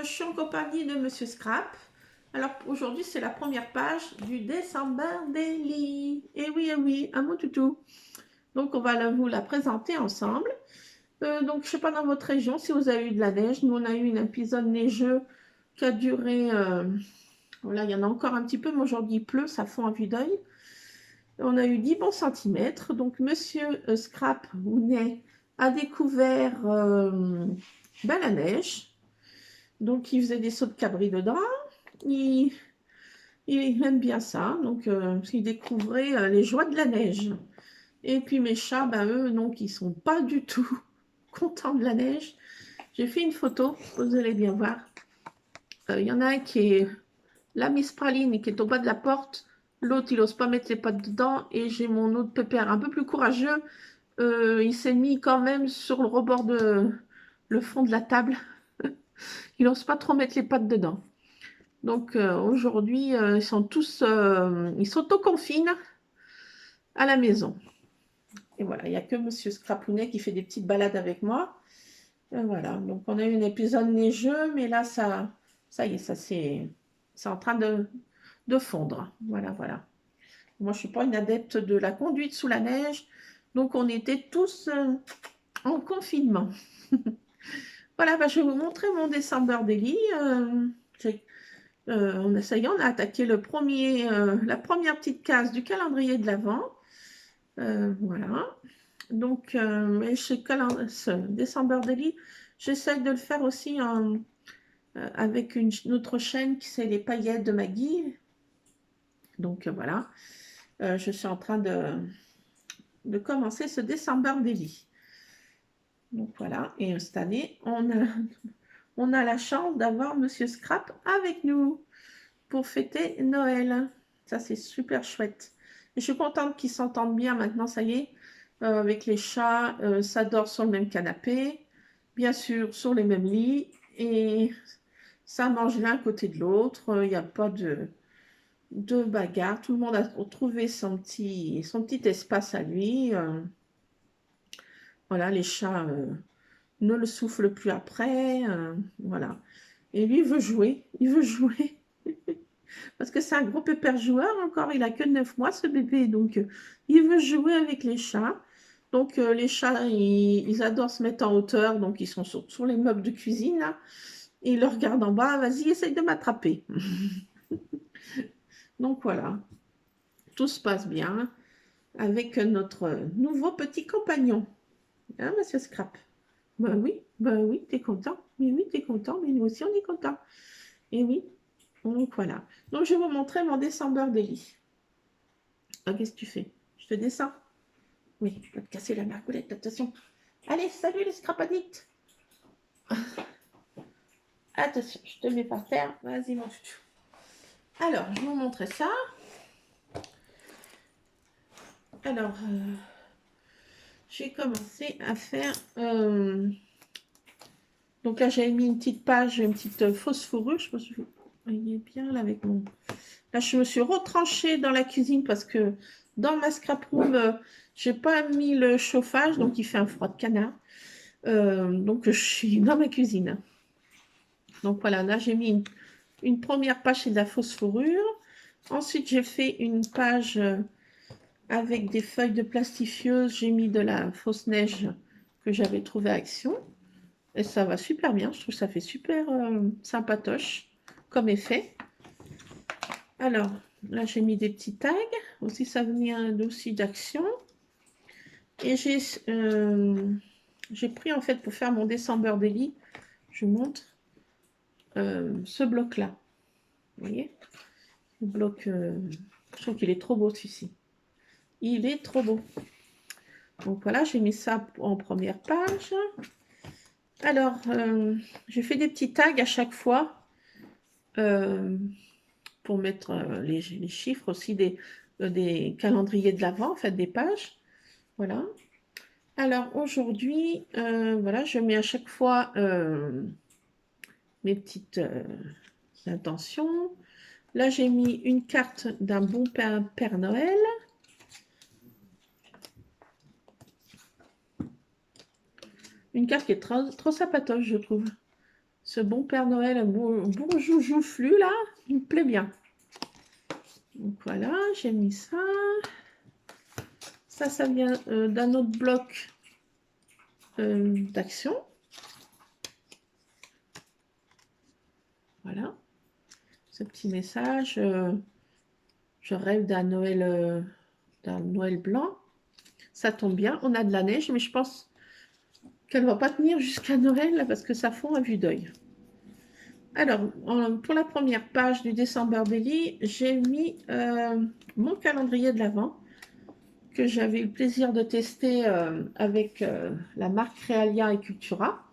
Je suis en compagnie de Monsieur Scrap. Alors aujourd'hui c'est la première page du December Daily. Et oui, un mot toutou. Donc on va vous la présenter ensemble. Donc je sais pas dans votre région si vous avez eu de la neige. Nous on a eu un épisode neigeux qui a duré. Voilà, il y en a encore un petit peu, mais aujourd'hui il pleut, ça fond à vue d'œil. On a eu 10 bons centimètres. Donc Monsieur Scrap Hounet a découvert la neige. Donc, il faisait des sauts de cabri dedans. Il aime bien ça. Donc, il découvrait les joies de la neige. Et puis, mes chats, eux, donc, ils sont pas du tout contents de la neige. J'ai fait une photo, vous allez bien voir. Il y en a un qui est la Miss Praline, qui est au bas de la porte. L'autre, il n'ose pas mettre les pattes dedans. Et j'ai mon autre pépère un peu plus courageux. Il s'est mis quand même sur le rebord de le fond de la table. Il n'ose pas trop mettre les pattes dedans. Donc aujourd'hui, ils sont tous, ils s'autoconfinent à la maison. Et voilà, il n'y a que Monsieur Scrapounet qui fait des petites balades avec moi. Et voilà, donc on a eu un épisode neigeux, mais là, ça y est, c'est en train de fondre. Voilà, voilà. Moi, je ne suis pas une adepte de la conduite sous la neige, donc on était tous en confinement. Voilà, je vais vous montrer mon December Daily. Ça y est, on a attaqué la première petite case du calendrier de l'Avent. Voilà. Donc, chez ce December Daily, j'essaie de le faire aussi avec une autre chaîne qui c'est les paillettes de Maggie. Donc, voilà. Je suis en train de commencer ce December Daily. Donc, voilà. Et cette année, on a la chance d'avoir Monsieur Scrap avec nous pour fêter Noël. Ça, c'est super chouette. Et je suis contente qu'ils s'entendent bien maintenant, ça y est. Avec les chats, ça dort sur le même canapé, bien sûr sur les mêmes lits, et ça mange l'un à côté de l'autre. Il n'y a pas de bagarre. Tout le monde a trouvé son petit espace à lui. Voilà, les chats ne le soufflent plus après. Voilà. Et lui, il veut jouer. Il veut jouer. Parce que c'est un gros pépère joueur encore, il a que 9 mois ce bébé, donc il veut jouer avec les chats. Donc les chats, ils adorent se mettre en hauteur, donc ils sont sur les meubles de cuisine, là, et ils le regardent en bas, vas-y, essaye de m'attraper. Donc voilà, tout se passe bien avec notre nouveau petit compagnon. Hein, Monsieur Scrap? Ben oui, t'es content. Mais oui, t'es content, mais nous aussi on est content. Et oui, donc voilà. Donc je vais vous montrer mon December Daily. Ah, qu'est-ce que tu fais? Je te descends? Oui, je vais te casser la margoulette, attention. Allez, salut les scrapadites. Attention, je te mets par terre. Vas-y, mon chouchou. Alors, je vais vous montrer ça. Alors, j'ai commencé à faire... donc là, j'avais mis une petite page, une petite fausse fourrure. Je pense que vous voyez bien là avec mon... Là, je me suis retranchée dans la cuisine parce que dans ma scrap room, j'ai pas mis le chauffage, donc il fait un froid de canard. Donc, je suis dans ma cuisine. Donc voilà, là j'ai mis une première page, c'est de la fausse fourrure. Ensuite, j'ai fait une page avec des feuilles de plastifieuse. J'ai mis de la fausse neige que j'avais trouvée à Action. Et ça va super bien, je trouve que ça fait super sympatoche comme effet. Alors, là j'ai mis des petits tags. Aussi, ça vient aussi d'Action. Et j'ai pris en fait pour faire mon December Daily, je vous montre ce bloc-là. Vous voyez, le bloc, je trouve qu'il est trop beau celui-ci. Il est trop beau. Donc voilà, j'ai mis ça en première page. Alors, j'ai fait des petits tags à chaque fois pour mettre les chiffres aussi des calendriers de l'Avent, en fait, des pages. Voilà. Alors aujourd'hui, voilà, je mets à chaque fois mes petites intentions. Là, j'ai mis une carte d'un bon Père Noël. Une carte qui est trop sympatoche, je trouve. Ce bon Père Noël, un bon joujouflu, là, il me plaît bien. Donc voilà, j'ai mis ça. Ça vient d'un autre bloc d'action. Voilà. Ce petit message. Je rêve d'un Noël blanc. Ça tombe bien, on a de la neige, mais je pense qu'elle ne va pas tenir jusqu'à Noël là, parce que ça fond à vue d'œil. Alors, pour la première page du December Daily, j'ai mis mon calendrier de l'Avent que j'avais eu le plaisir de tester avec la marque Realia et Cultura.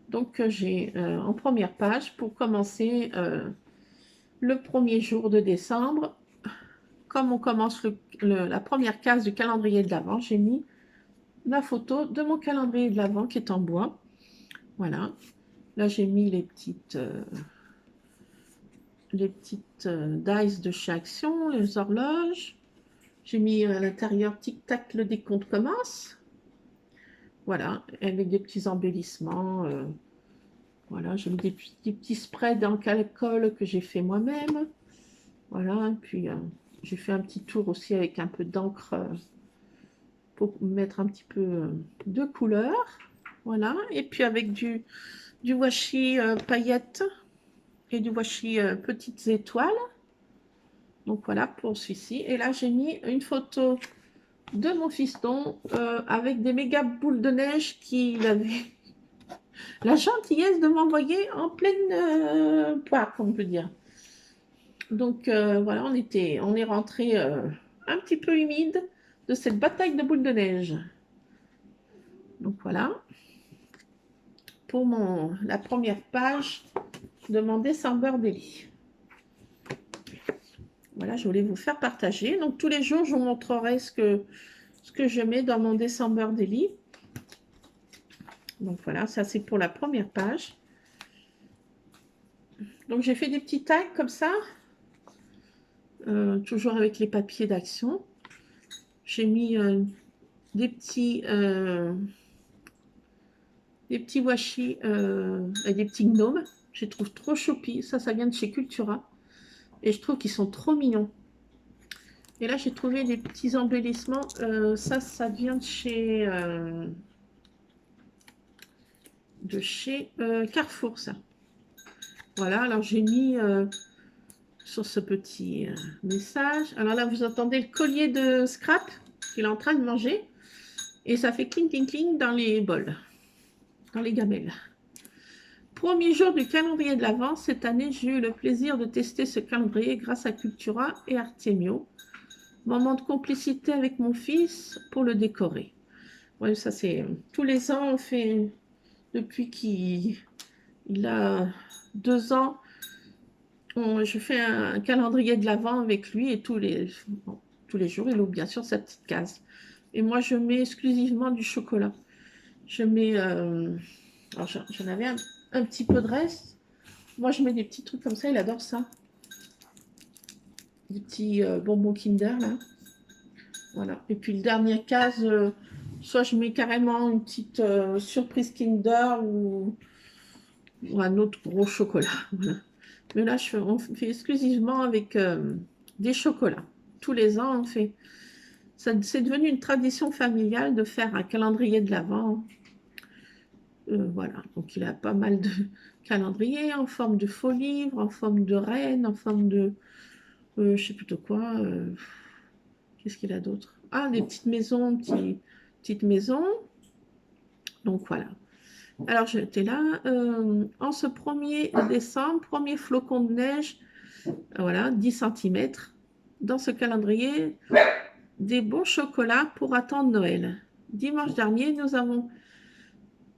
Donc, j'ai en première page, pour commencer le premier jour de décembre, comme on commence la première case du calendrier de l'Avent, j'ai mis la photo de mon calendrier de l'Avent qui est en bois. Voilà. Là, j'ai mis les petites dice de chez Action, les horloges. J'ai mis à l'intérieur tic-tac, le décompte commence. Voilà, avec des petits embellissements. Voilà, j'ai mis des petits spreads en alcool que j'ai fait moi-même. Voilà, et puis j'ai fait un petit tour aussi avec un peu d'encre pour mettre un petit peu de couleur. Voilà, et puis avec du washi paillettes et du washi petites étoiles. Donc voilà pour celui-ci. Et là, j'ai mis une photo de mon fiston avec des méga boules de neige qu'il avait la gentillesse de m'envoyer en pleine poire, on peut dire. Donc voilà, on est rentré un petit peu humide de cette bataille de boules de neige. Donc voilà, pour la première page de mon December Daily. Voilà, je voulais vous faire partager. Donc tous les jours, je vous montrerai ce que je mets dans mon December Daily. Donc voilà, ça c'est pour la première page. Donc j'ai fait des petits tags comme ça, toujours avec les papiers d'action. J'ai mis des petits washi et des petits gnomes. Je les trouve trop choupis. Ça vient de chez Cultura. Et je trouve qu'ils sont trop mignons. Et là, j'ai trouvé des petits embellissements. Ça vient de chez Carrefour, ça. Voilà, alors j'ai mis sur ce petit message. Alors là, vous entendez le collier de Scrap qu'il est en train de manger. Et ça fait cling, cling, cling dans les bols, dans les gamelles. Premier jour du calendrier de l'Avent, cette année, j'ai eu le plaisir de tester ce calendrier grâce à Cultura et Artemio. Moment de complicité avec mon fils pour le décorer. Ouais, ça c'est tous les ans, on fait, depuis qu'il a 2 ans, je fais un calendrier de l'Avent avec lui et tous les jours, il ouvre bien sûr sa petite case. Et moi, je mets exclusivement du chocolat. Je mets, alors j'en avais un petit peu de reste. Moi, je mets des petits trucs comme ça, il adore ça. Des petits bonbons Kinder, là. Voilà. Et puis, le dernier case, soit je mets carrément une petite surprise Kinder ou un autre gros chocolat. Voilà. Mais là, on fait exclusivement avec des chocolats. Tous les ans, on fait. C'est devenu une tradition familiale de faire un calendrier de l'Avent. Voilà, donc il a pas mal de calendriers en forme de faux livres, en forme de reine, en forme de, je sais plutôt quoi. Qu'est-ce qu'il a d'autre? Ah, des petites maisons, petites maisons. Donc voilà. Alors j'étais là. En ce 1er décembre, premier flocon de neige, Voilà, 10 centimètres. Dans ce calendrier, des bons chocolats pour attendre Noël. Dimanche dernier, nous avons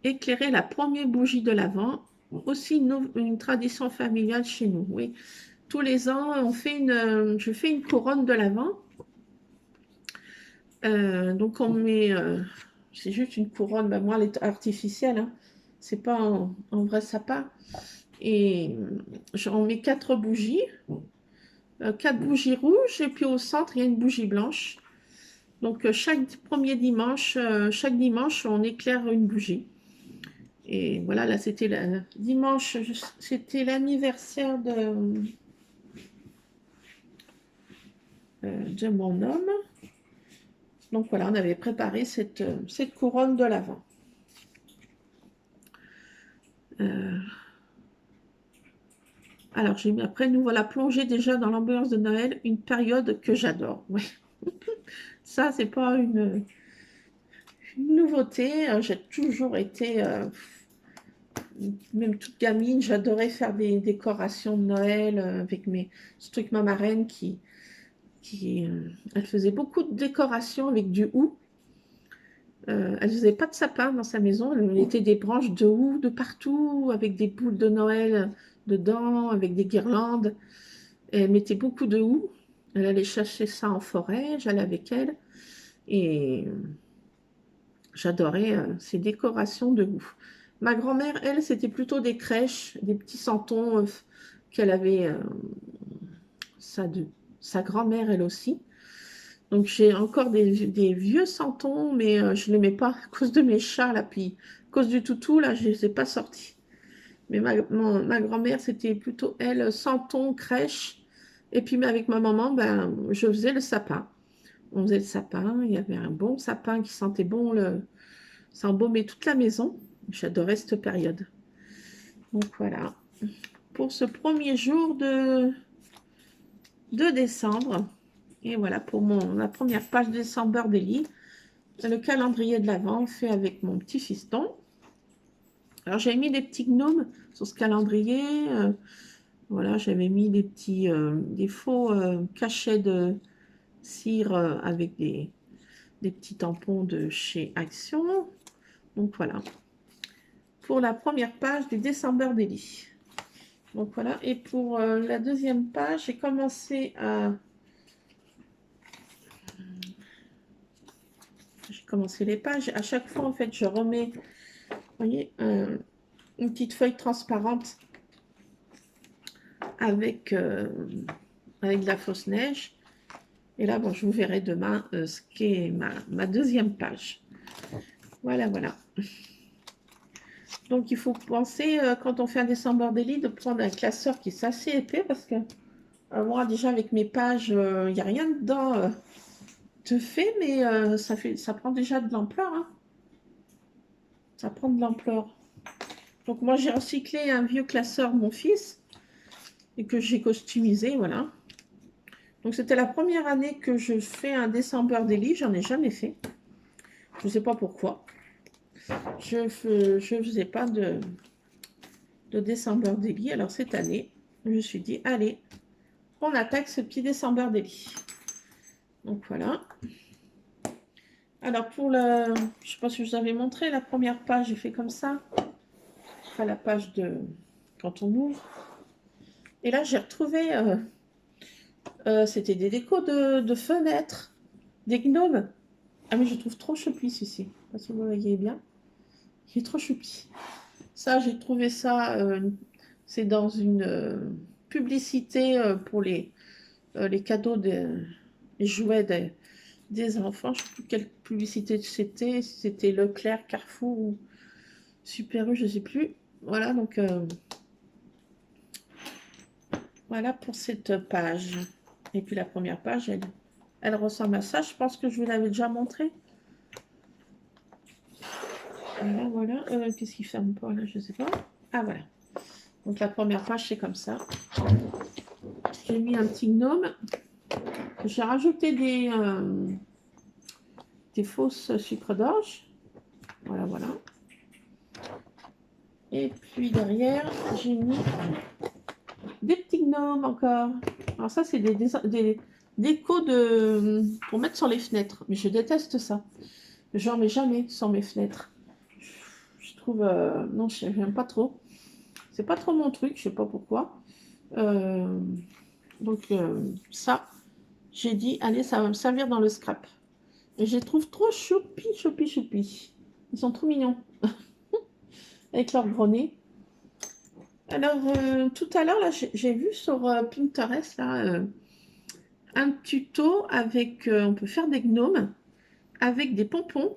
éclairé la première bougie de l'Avent. Aussi une tradition familiale chez nous. Oui, tous les ans, je fais une couronne de l'Avent. Donc on met, c'est juste une couronne, ben moi elle est artificielle, hein. C'est pas en vrai sapin. Et on met 4 bougies, 4 bougies rouges, et puis au centre il y a une bougie blanche. Donc chaque dimanche on éclaire une bougie. Et voilà, là c'était dimanche, c'était l'anniversaire de mon homme. Donc voilà, on avait préparé cette couronne de l'Avent. Alors, j'ai mis après, nous voilà plongés déjà dans l'ambiance de Noël, une période que j'adore. Ouais. Ça, c'est pas une nouveauté. J'ai toujours été, même toute gamine, j'adorais faire des décorations de Noël avec surtout avec ma marraine elle faisait beaucoup de décorations avec du houx. Elle faisait pas de sapin dans sa maison, elle mettait des branches de houx de partout, avec des boules de Noël dedans, avec des guirlandes. Et elle mettait beaucoup de houx. Elle allait chercher ça en forêt, j'allais avec elle. Et j'adorais ces décorations de houx. Ma grand-mère, elle, c'était plutôt des crèches, des petits santons qu'elle avait, sa grand-mère, elle aussi. Donc j'ai encore des vieux santons, mais je ne les mets pas à cause de mes chats, là, puis à cause du toutou, là, je ne les ai pas sortis. Mais ma grand-mère, c'était plutôt, elle, santon, crèche. Et puis avec ma maman, ben, je faisais le sapin. On faisait le sapin, il y avait un bon sapin qui sentait bon, ça embaumait toute la maison. J'adorais cette période. Donc voilà, pour ce premier jour de décembre. Et voilà pour la première page de Décember Daily. Le calendrier de l'Avent fait avec mon petit fiston. Alors j'ai mis des petits gnomes sur ce calendrier. Voilà, j'avais mis des faux cachets de cire avec des petits tampons de chez Action. Donc voilà, pour la première page du Décember Daily. Donc voilà, et pour la deuxième page, j'ai commencé les pages. À chaque fois, en fait, je remets, vous voyez, une petite feuille transparente avec de la fausse neige. Et là, bon, je vous verrai demain ce qu'est ma deuxième page. Voilà, voilà. Donc, il faut penser, quand on fait un Décember Daily, de prendre un classeur qui est assez épais parce que moi, déjà, avec mes pages, il n'y a rien dedans de fait, mais ça prend déjà de l'ampleur. Hein. Ça prend de l'ampleur. Donc, moi, j'ai recyclé un vieux classeur de mon fils et que j'ai customisé, voilà. Donc, c'était la première année que je fais un Décember Daily. J'en ai jamais fait. Je ne sais pas pourquoi. Je ne faisais pas de Décember Daily. Alors, cette année, je me suis dit, allez, on attaque ce petit Décember Daily. Donc, voilà. Alors, je ne sais pas si je vous avais montré, la première page, j'ai fait comme ça. Enfin, la page de quand on ouvre. Et là, j'ai retrouvé, c'était des décos de fenêtres, des gnomes. Ah, mais je trouve trop choupi, celui-ci. Je ne sais pas si vous voyez bien. Il est trop choupi. Ça, j'ai trouvé ça, c'est dans une publicité pour les cadeaux, les jouets des enfants. Je ne sais plus quelle publicité c'était, si c'était Leclerc, Carrefour ou Super U, je ne sais plus. Voilà, donc voilà pour cette page. Et puis la première page, elle ressemble à ça. Je pense que je vous l'avais déjà montré. Voilà, voilà. Qu'est-ce qui ferme pas là? Je ne sais pas. Ah, voilà. Donc la première page, c'est comme ça. J'ai mis un petit gnome. J'ai rajouté des fausses sucres d'orge. Voilà, voilà. Et puis derrière, j'ai mis des petits gnome encore. Alors ça, c'est des décos pour mettre sur les fenêtres. Mais je déteste ça. J'en mets jamais sur mes fenêtres. Je trouve... non, je n'aime pas trop. C'est pas trop mon truc, je sais pas pourquoi. Donc ça, j'ai dit, allez, ça va me servir dans le scrap. Et je les trouve trop choupi, choupi, choupi. Ils sont trop mignons. Avec leur gros nez. Alors, tout à l'heure, là, j'ai vu sur Pinterest, là, un tuto avec, on peut faire des gnomes avec des pompons.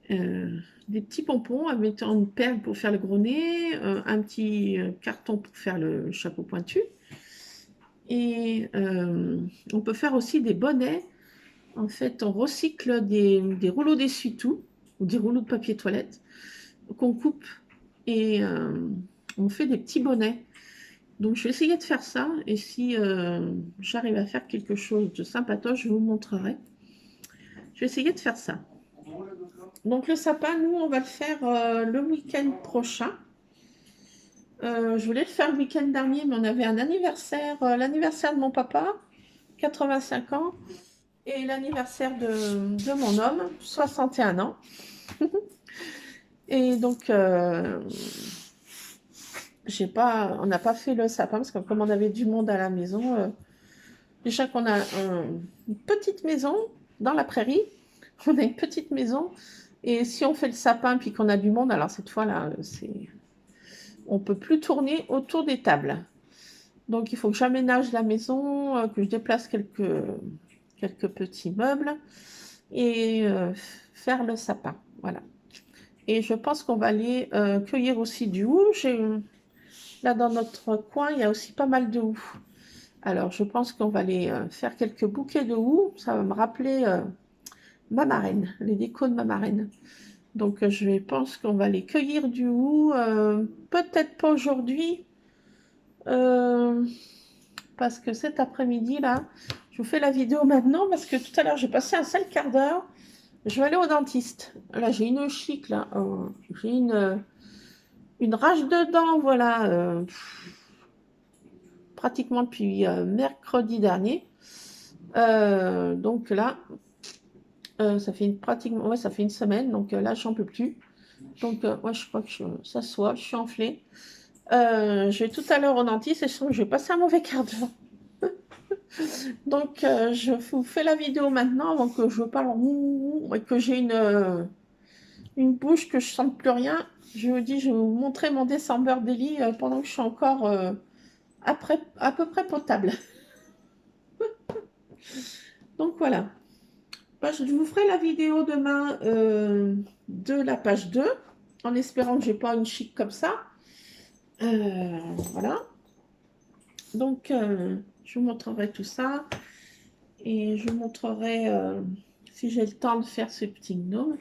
Des petits pompons avec une perle pour faire le gros nez, un petit carton pour faire le chapeau pointu. Et on peut faire aussi des bonnets. En fait, on recycle des rouleaux d'essuie-tout ou des rouleaux de papier toilette qu'on coupe et on fait des petits bonnets. Donc, je vais essayer de faire ça. Et si j'arrive à faire quelque chose de sympatoche, je vous montrerai. Je vais essayer de faire ça. Donc, le sapin, nous, on va le faire le week-end prochain. Je voulais le faire le week-end dernier, mais on avait un anniversaire, l'anniversaire de mon papa, 85 ans, et l'anniversaire de mon homme, 61 ans. Et donc, on n'a pas fait le sapin, parce que comme on avait du monde à la maison, déjà qu'on a une petite maison dans la prairie, on a une petite maison, et si on fait le sapin, puis qu'on a du monde, alors cette fois-là, on peut plus tourner autour des tables. Donc, il faut que j'aménage la maison, que je déplace quelques petits meubles et faire le sapin. Voilà. Et je pense qu'on va aller cueillir aussi du hou. Là, dans notre coin, il y a aussi pas mal de hou. Alors, je pense qu'on va aller faire quelques bouquets de hou. Ça va me rappeler ma marraine, les décos de ma marraine. Donc, je pense qu'on va aller cueillir du hou. Peut-être pas aujourd'hui. Parce que cet après-midi, là, je vous fais la vidéo maintenant parce que tout à l'heure, j'ai passé un sale quart d'heure. Je vais aller au dentiste. Là, j'ai une chic, là. J'ai une rage de dents, voilà. Pratiquement depuis mercredi dernier. Donc là, ça fait ça fait une semaine. Donc là, j'en peux plus. Donc, ouais, je crois que ça soit, je suis enflée. Je vais tout à l'heure au dentiste et je sens que je vais passer un mauvais quart d'heure. Donc, je vous fais la vidéo maintenant avant que je parle et que j'ai une bouche que je ne sente plus rien. Je vous dis, je vais vous montrer mon December Daily pendant que je suis encore à peu près potable. Donc, voilà. Je vous ferai la vidéo demain de la page 2 en espérant que je n'ai pas une chic comme ça. Voilà. Donc, je vous montrerai tout ça. Et je vous montrerai si j'ai le temps de faire ce petit gnome.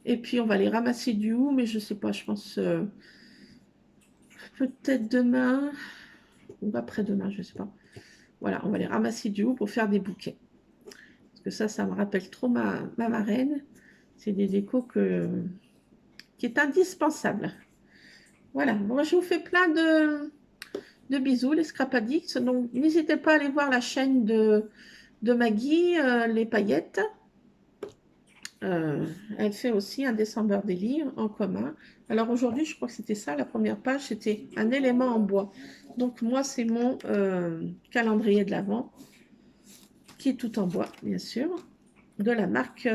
Et puis, on va les ramasser du hou, mais je sais pas, je pense peut-être demain ou après-demain, je sais pas. Voilà, on va les ramasser du hou pour faire des bouquets. Parce que ça me rappelle trop ma marraine. C'est des décos qui est indispensable. Voilà, bon, je vous fais plein de bisous, les Scrap Addicts. Donc, n'hésitez pas à aller voir la chaîne de Maggie, les paillettes. Elle fait aussi un December Daily en commun. Alors aujourd'hui, je crois que c'était ça, la première page, c'était un élément en bois. Donc moi, c'est mon calendrier de l'Avent, qui est tout en bois, bien sûr, de la marque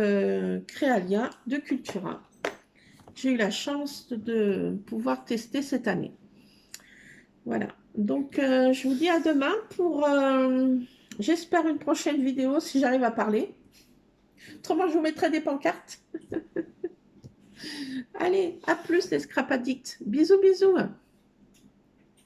Créalia de Cultura. J'ai eu la chance de pouvoir tester cette année. Voilà, donc je vous dis à demain pour, j'espère, une prochaine vidéo si j'arrive à parler. Autrement, je vous mettrai des pancartes. Allez, à plus les Scrap Addicts. Bisous, bisous.